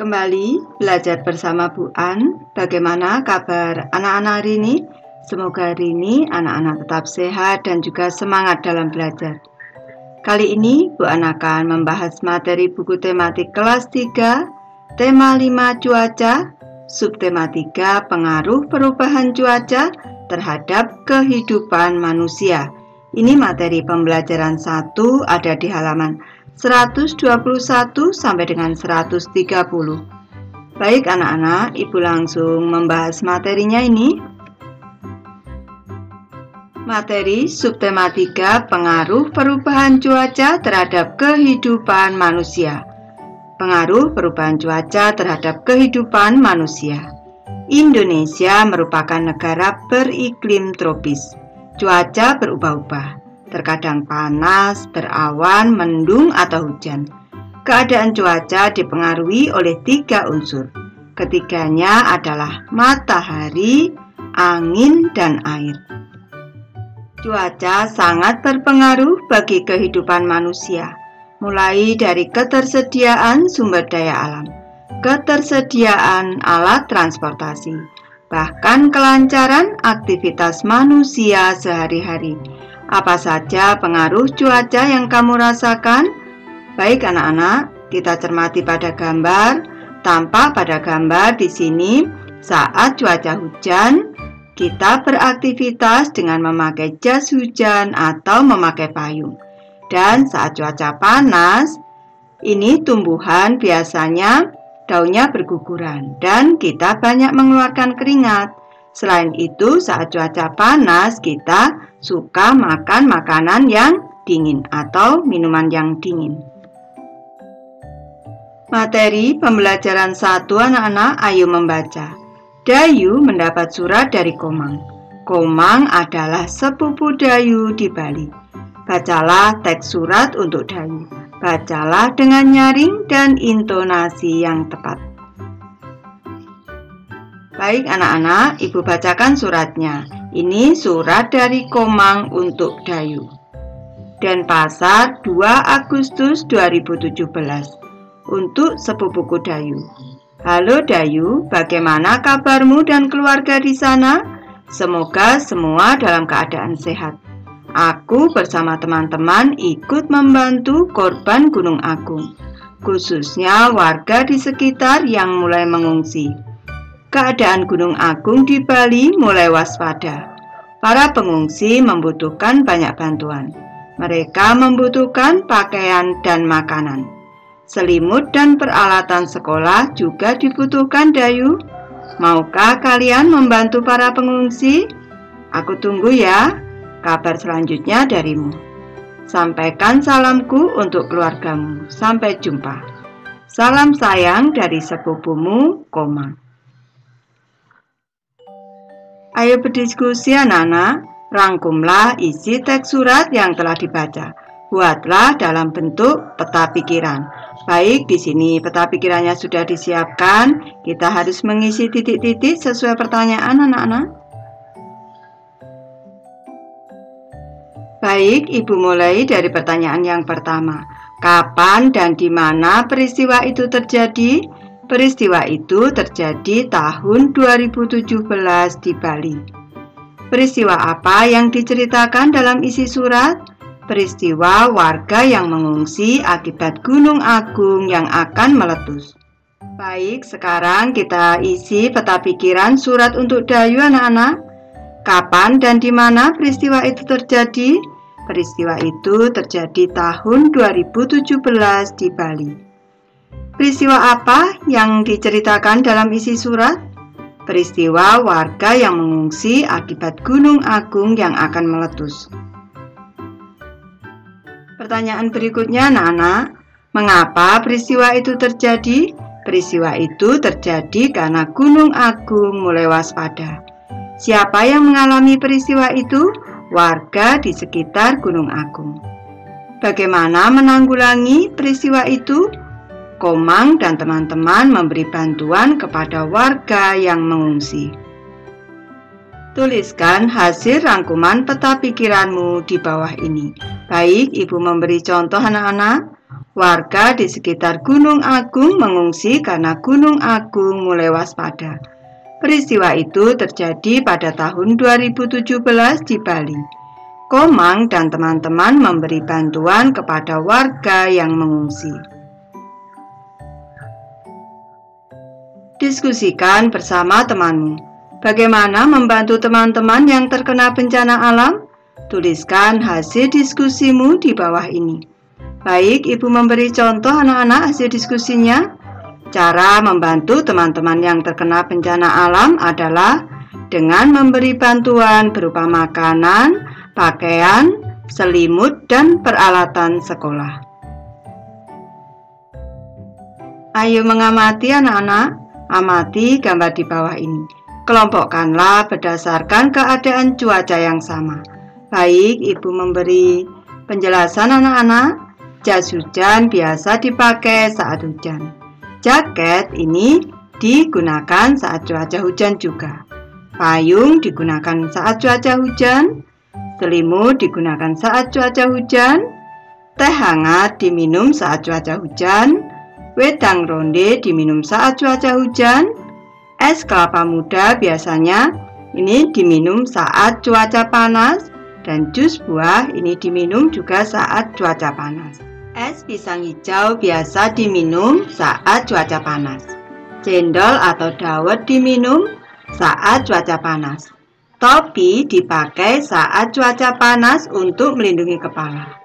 Kembali belajar bersama Bu An. Bagaimana kabar anak-anak hari ini? Semoga hari ini anak-anak tetap sehat dan juga semangat dalam belajar. Kali ini Bu An akan membahas materi buku tematik kelas 3, tema 5 cuaca, subtema 3 pengaruh perubahan cuaca terhadap kehidupan manusia. Ini materi pembelajaran 1 ada di halaman 121 sampai dengan 130. Baik anak-anak, Ibu langsung membahas materinya ini. Materi subtema 3 pengaruh perubahan cuaca terhadap kehidupan manusia. Pengaruh perubahan cuaca terhadap kehidupan manusia. Indonesia merupakan negara beriklim tropis. Cuaca berubah-ubah. Terkadang panas, berawan, mendung, atau hujan. Keadaan cuaca dipengaruhi oleh 3 unsur. Ketiganya adalah matahari, angin, dan air. Cuaca sangat berpengaruh bagi kehidupan manusia, mulai dari ketersediaan sumber daya alam, ketersediaan alat transportasi, bahkan kelancaran aktivitas manusia sehari-hari. Apa saja pengaruh cuaca yang kamu rasakan? Baik anak-anak, kita cermati pada gambar. Tampak pada gambar di sini, saat cuaca hujan, kita beraktivitas dengan memakai jas hujan atau memakai payung. Dan saat cuaca panas, ini tumbuhan biasanya daunnya berguguran dan kita banyak mengeluarkan keringat. Selain itu, saat cuaca panas, kita suka makan makanan yang dingin atau minuman yang dingin. Materi pembelajaran 1 anak-anak, ayo membaca. Dayu mendapat surat dari Komang. Komang adalah sepupu Dayu di Bali. Bacalah teks surat untuk Dayu. Bacalah dengan nyaring dan intonasi yang tepat. Baik anak-anak, Ibu bacakan suratnya. Ini surat dari Komang untuk Dayu. Denpasar 2 Agustus 2017 untuk sepupuku Dayu. Halo Dayu, bagaimana kabarmu dan keluarga di sana? Semoga semua dalam keadaan sehat. Aku bersama teman-teman ikut membantu korban Gunung Agung, khususnya warga di sekitar yang mulai mengungsi. Keadaan Gunung Agung di Bali mulai waspada. Para pengungsi membutuhkan banyak bantuan. Mereka membutuhkan pakaian dan makanan. Selimut dan peralatan sekolah juga dibutuhkan Dayu. Maukah kalian membantu para pengungsi? Aku tunggu ya kabar selanjutnya darimu. Sampaikan salamku untuk keluargamu. Sampai jumpa. Salam sayang dari sepupumu, Komang. Ayo berdiskusi anak-anak, rangkumlah isi teks surat yang telah dibaca. Buatlah dalam bentuk peta pikiran. Baik, di sini peta pikirannya sudah disiapkan. Kita harus mengisi titik-titik sesuai pertanyaan anak-anak. Baik, Ibu mulai dari pertanyaan yang pertama. Kapan dan di mana peristiwa itu terjadi? Peristiwa itu terjadi tahun 2017 di Bali. Peristiwa apa yang diceritakan dalam isi surat? Peristiwa warga yang mengungsi akibat Gunung Agung yang akan meletus. Baik, sekarang kita isi peta pikiran surat untuk Dayu anak-anak. Kapan dan di mana peristiwa itu terjadi? Peristiwa itu terjadi tahun 2017 di Bali. Peristiwa apa yang diceritakan dalam isi surat? Peristiwa warga yang mengungsi akibat Gunung Agung yang akan meletus. Pertanyaan berikutnya anak-anak, mengapa peristiwa itu terjadi? Peristiwa itu terjadi karena Gunung Agung mulai waspada. Siapa yang mengalami peristiwa itu? Warga di sekitar Gunung Agung. Bagaimana menanggulangi peristiwa itu? Komang dan teman-teman memberi bantuan kepada warga yang mengungsi. Tuliskan hasil rangkuman peta pikiranmu di bawah ini. Baik, Ibu memberi contoh anak-anak. Warga di sekitar Gunung Agung mengungsi karena Gunung Agung mulai waspada. Peristiwa itu terjadi pada tahun 2017 di Bali. Komang dan teman-teman memberi bantuan kepada warga yang mengungsi. Diskusikan bersama temanmu. Bagaimana membantu teman-teman yang terkena bencana alam? Tuliskan hasil diskusimu di bawah ini. Baik, Ibu memberi contoh anak-anak hasil diskusinya. Cara membantu teman-teman yang terkena bencana alam adalah dengan memberi bantuan berupa makanan, pakaian, selimut, dan peralatan sekolah. Ayo mengamati anak-anak, amati gambar di bawah ini. Kelompokkanlah berdasarkan keadaan cuaca yang sama. Baik, Ibu memberi penjelasan anak-anak. Jas hujan biasa dipakai saat hujan. Jaket ini digunakan saat cuaca hujan juga. Payung digunakan saat cuaca hujan. Selimut digunakan saat cuaca hujan. Teh hangat diminum saat cuaca hujan. Wedang ronde diminum saat cuaca hujan. Es kelapa muda biasanya ini diminum saat cuaca panas. Dan jus buah ini diminum juga saat cuaca panas. Es pisang hijau biasa diminum saat cuaca panas. Cendol atau dawet diminum saat cuaca panas. Topi dipakai saat cuaca panas untuk melindungi kepala.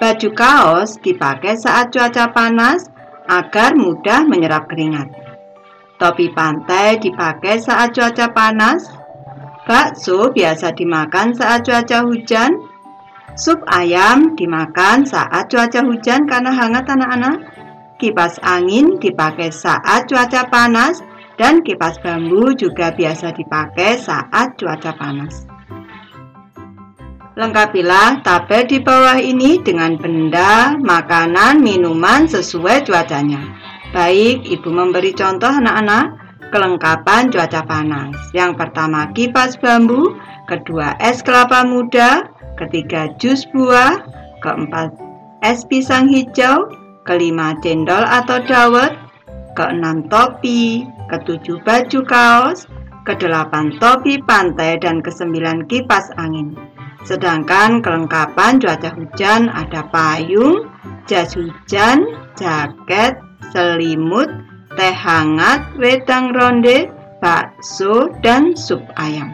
Baju kaos dipakai saat cuaca panas agar mudah menyerap keringat. Topi pantai dipakai saat cuaca panas. Bakso biasa dimakan saat cuaca hujan. Sup ayam dimakan saat cuaca hujan karena hangat anak-anak. Kipas angin dipakai saat cuaca panas dan kipas bambu juga biasa dipakai saat cuaca panas. Lengkapilah tabel di bawah ini dengan benda, makanan, minuman sesuai cuacanya. Baik, Ibu memberi contoh anak-anak kelengkapan cuaca panas. Yang pertama kipas bambu, kedua es kelapa muda, ketiga jus buah, keempat es pisang hijau, kelima cendol atau dawet, keenam topi, ketujuh baju kaos, kedelapan topi pantai, dan kesembilan kipas angin. Sedangkan kelengkapan cuaca hujan ada payung, jas hujan, jaket, selimut, teh hangat, wedang ronde, bakso, dan sup ayam.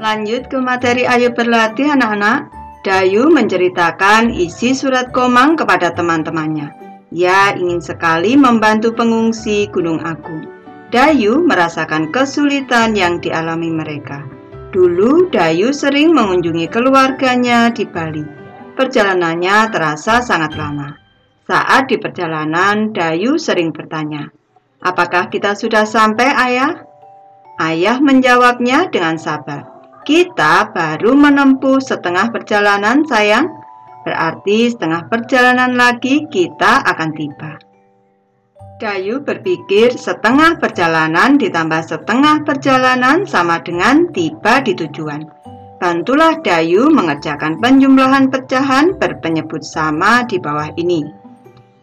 Lanjut ke materi Ayo Berlatih anak-anak. Dayu menceritakan isi surat Komang kepada teman-temannya. Ia ingin sekali membantu pengungsi Gunung Agung. Dayu merasakan kesulitan yang dialami mereka. Dulu Dayu sering mengunjungi keluarganya di Bali. Perjalanannya terasa sangat lama. Saat di perjalanan, Dayu sering bertanya, "Apakah kita sudah sampai, Ayah?" Ayah menjawabnya dengan sabar. "Kita baru menempuh setengah perjalanan, sayang. Berarti setengah perjalanan lagi kita akan tiba." Dayu berpikir setengah perjalanan ditambah setengah perjalanan sama dengan tiba di tujuan. Bantulah Dayu mengerjakan penjumlahan pecahan berpenyebut sama di bawah ini.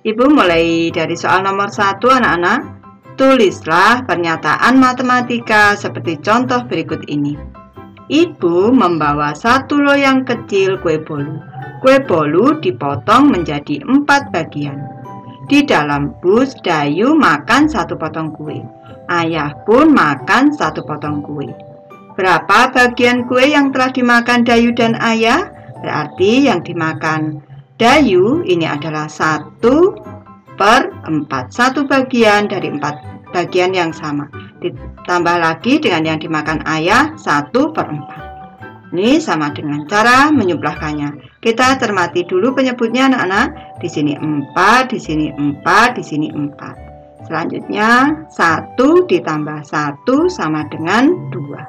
Ibu mulai dari soal nomor 1 anak-anak. Tulislah pernyataan matematika seperti contoh berikut ini. Ibu membawa satu loyang kecil kue bolu. Kue bolu dipotong menjadi 4 bagian. Di dalam bus, Dayu makan 1 potong kue. Ayah pun makan 1 potong kue. Berapa bagian kue yang telah dimakan Dayu dan ayah? Berarti yang dimakan Dayu ini adalah 1/4. 1 bagian dari 4 bagian yang sama. Ditambah lagi dengan yang dimakan ayah 1/4. Ini sama dengan cara menyuplahkannya. Kita cermati dulu penyebutnya anak-anak. Di sini 4, di sini 4, di sini 4. Selanjutnya 1 ditambah 1 sama dengan 2.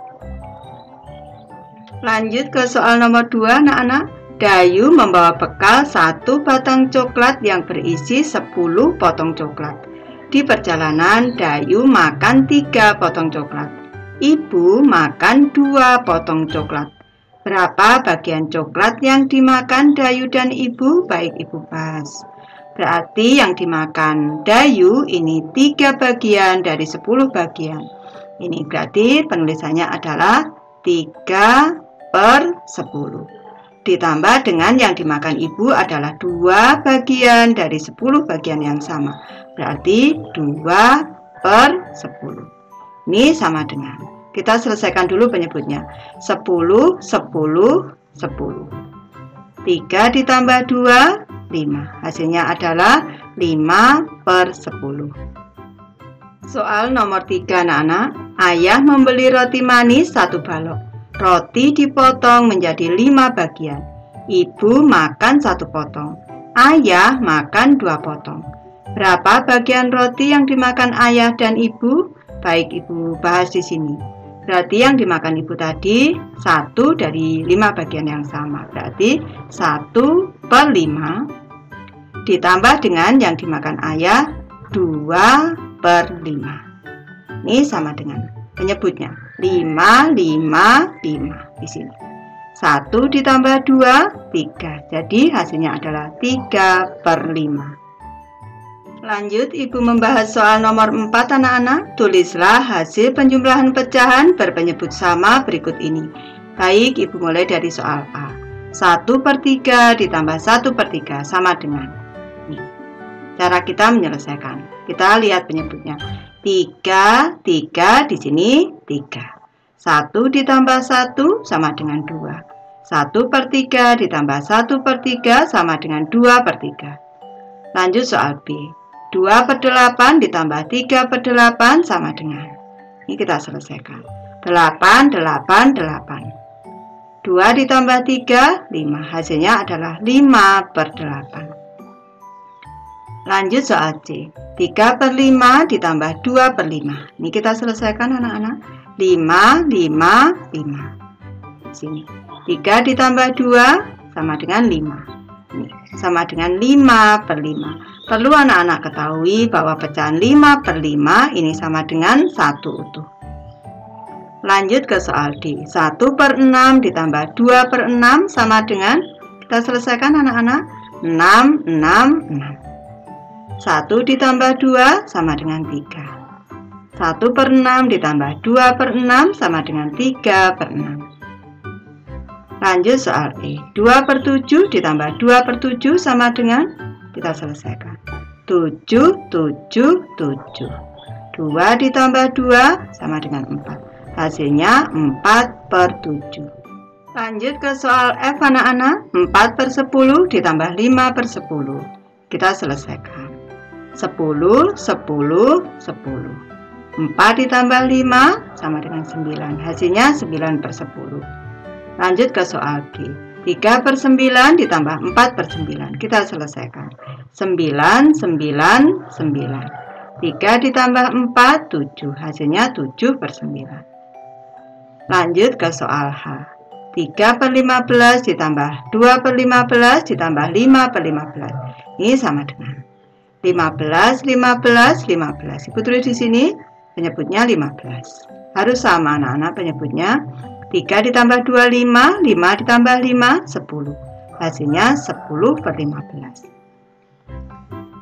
Lanjut ke soal nomor 2 anak-anak. Dayu membawa bekal 1 batang coklat yang berisi 10 potong coklat. Di perjalanan, Dayu makan 3 potong coklat. Ibu makan 2 potong coklat. Berapa bagian coklat yang dimakan Dayu dan Ibu? Baik, Ibu Bas. Berarti yang dimakan Dayu ini 3 bagian dari 10 bagian. Ini berarti penulisannya adalah 3/10. Ditambah dengan yang dimakan Ibu adalah 2 bagian dari 10 bagian yang sama. Berarti 2/10. Ini sama dengan, kita selesaikan dulu penyebutnya. 10, 10, 10. 3 ditambah 2, 5. Hasilnya adalah 5/10. Soal nomor 3 anak-anak. Ayah membeli roti manis 1 balok. Roti dipotong menjadi 5 bagian. Ibu makan 1 potong. Ayah makan 2 potong. Berapa bagian roti yang dimakan ayah dan ibu? Baik, Ibu bahas di sini. Berarti yang dimakan Ibu tadi 1 dari 5 bagian yang sama. Berarti 1/5 ditambah dengan yang dimakan ayah 2/5. Ini sama dengan penyebutnya 5, 5, 5 di sini. 1 ditambah 2, 3. Jadi hasilnya adalah 3/5. Lanjut, Ibu membahas soal nomor 4 anak-anak. Tulislah hasil penjumlahan pecahan berpenyebut sama berikut ini. Baik, Ibu mulai dari soal A. 1/3 ditambah 1/3 sama dengan ini. Cara kita menyelesaikan. Kita lihat penyebutnya. 3 di sini 3. 1 ditambah 1 sama dengan 2. 1/3 ditambah 1/3 sama dengan 2/3. Lanjut soal B. 2/8 ditambah 3/8 sama dengan. Ini kita selesaikan. 8, 8, 8. 2 ditambah 3, 5. Hasilnya adalah 5/8. Lanjut soal C. 3/5 ditambah 2/5. Ini kita selesaikan anak-anak. 5, 5, 5. Sini. 3 ditambah 2 sama dengan 5. Ini sama dengan 5/5. Perlu anak-anak ketahui bahwa pecahan 5/5 ini sama dengan 1 utuh. Lanjut ke soal D. 1/6 ditambah 2/6 sama dengan, kita selesaikan anak-anak, 6, 6, 6. 1 ditambah 2 sama dengan 3. 1/6 ditambah 2/6 sama dengan 3/6. Lanjut soal E. 2/7 ditambah 2/7 sama dengan, kita selesaikan, 7, 7, 7. 2 ditambah 2 sama dengan 4. Hasilnya 4/7. Lanjut ke soal F anak-anak. 4/10 ditambah 5/10. Kita selesaikan. 10, 10, 10. 4 ditambah 5 sama dengan 9. Hasilnya 9/10. Lanjut ke soal G. 3/9 ditambah 4/9. Kita selesaikan. 9, 9, 9. 3 ditambah 4, 7. Hasilnya 7/9. Lanjut ke soal H. 3/15 ditambah 2/15 ditambah 5/15. Ini sama dengan 15, 15, 15. Ibu tulis di sini penyebutnya 15. Harus sama anak-anak penyebutnya. 3 ditambah 2, 5. 5 ditambah 5, 10. Hasilnya 10/15.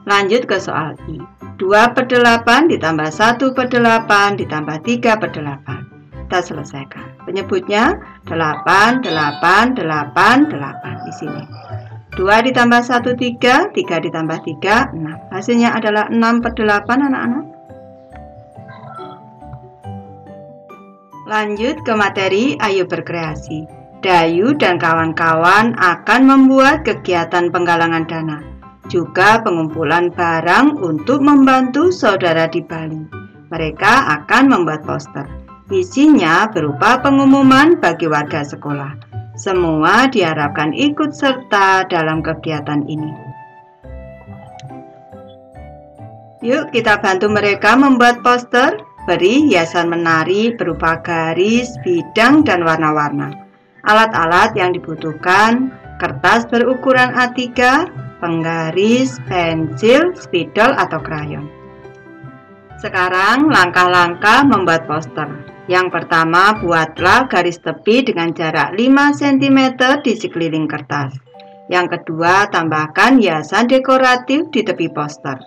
Lanjut ke soal I. 2/8 ditambah 1/8 ditambah 3/8. Kita selesaikan. Penyebutnya 8, 8, 8, 8 di sini. 2 ditambah 1, 3. 3 ditambah 3, 6. Hasilnya adalah 6/8 anak-anak. Lanjut ke materi Ayo Berkreasi. Dayu dan kawan-kawan akan membuat kegiatan penggalangan dana, juga pengumpulan barang untuk membantu saudara di Bali. Mereka akan membuat poster. Isinya berupa pengumuman bagi warga sekolah. Semua diharapkan ikut serta dalam kegiatan ini. Yuk kita bantu mereka membuat poster. Beri hiasan menari berupa garis, bidang, dan warna-warna. Alat-alat yang dibutuhkan: kertas berukuran A3, penggaris, pensil, spidol, atau krayon. Sekarang langkah-langkah membuat poster. Yang pertama, buatlah garis tepi dengan jarak 5 cm di sekeliling kertas. Yang kedua, tambahkan hiasan dekoratif di tepi poster.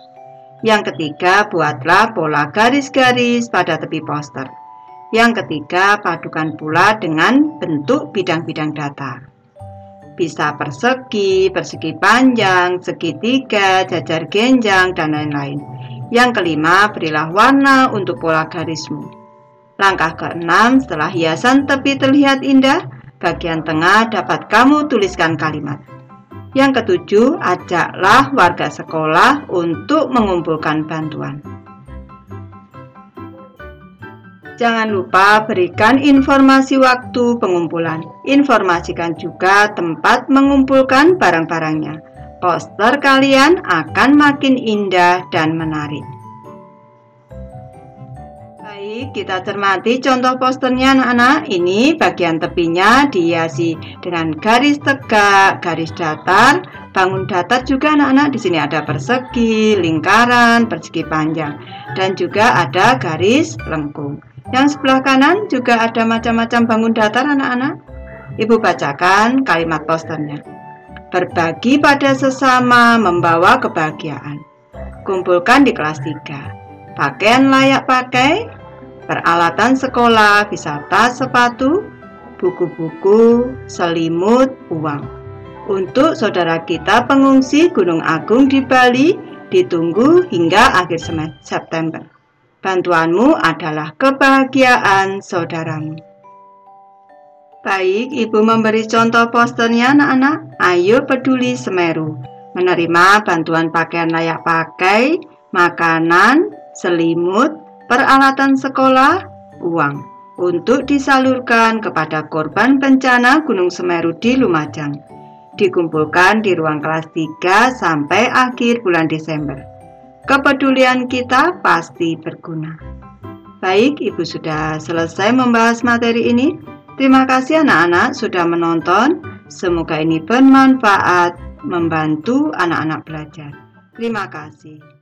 Yang ketiga, buatlah pola garis-garis pada tepi poster. Yang ketiga, padukan pula dengan bentuk bidang-bidang datar. Bisa persegi, persegi panjang, segitiga, jajar genjang, dan lain-lain. Yang kelima, berilah warna untuk pola garismu. Langkah keenam, setelah hiasan tepi terlihat indah, bagian tengah dapat kamu tuliskan kalimat. Yang ketujuh, ajaklah warga sekolah untuk mengumpulkan bantuan. Jangan lupa berikan informasi waktu pengumpulan. Informasikan juga tempat mengumpulkan barang-barangnya. Poster kalian akan makin indah dan menarik. Baik, kita cermati contoh posternya anak-anak. Ini bagian tepinya dihiasi dengan garis tegak, garis datar, bangun datar juga anak-anak. Di sini ada persegi, lingkaran, persegi panjang, dan juga ada garis lengkung. Yang sebelah kanan juga ada macam-macam bangun datar anak-anak. Ibu bacakan kalimat posternya. Berbagi pada sesama membawa kebahagiaan. Kumpulkan di kelas 3. Pakaian layak pakai, peralatan sekolah, bisa tas, sepatu, buku-buku, selimut, uang. Untuk saudara kita pengungsi Gunung Agung di Bali, ditunggu hingga akhir September. Bantuanmu adalah kebahagiaan saudaramu. Baik, Ibu memberi contoh posternya anak-anak. Ayo peduli Semeru. Menerima bantuan pakaian layak pakai, makanan, selimut, peralatan sekolah, uang. Untuk disalurkan kepada korban bencana Gunung Semeru di Lumajang. Dikumpulkan di ruang kelas 3 sampai akhir bulan Desember. Kepedulian kita pasti berguna. Baik, Ibu sudah selesai membahas materi ini. Terima kasih anak-anak sudah menonton. Semoga ini bermanfaat, membantu anak-anak belajar. Terima kasih.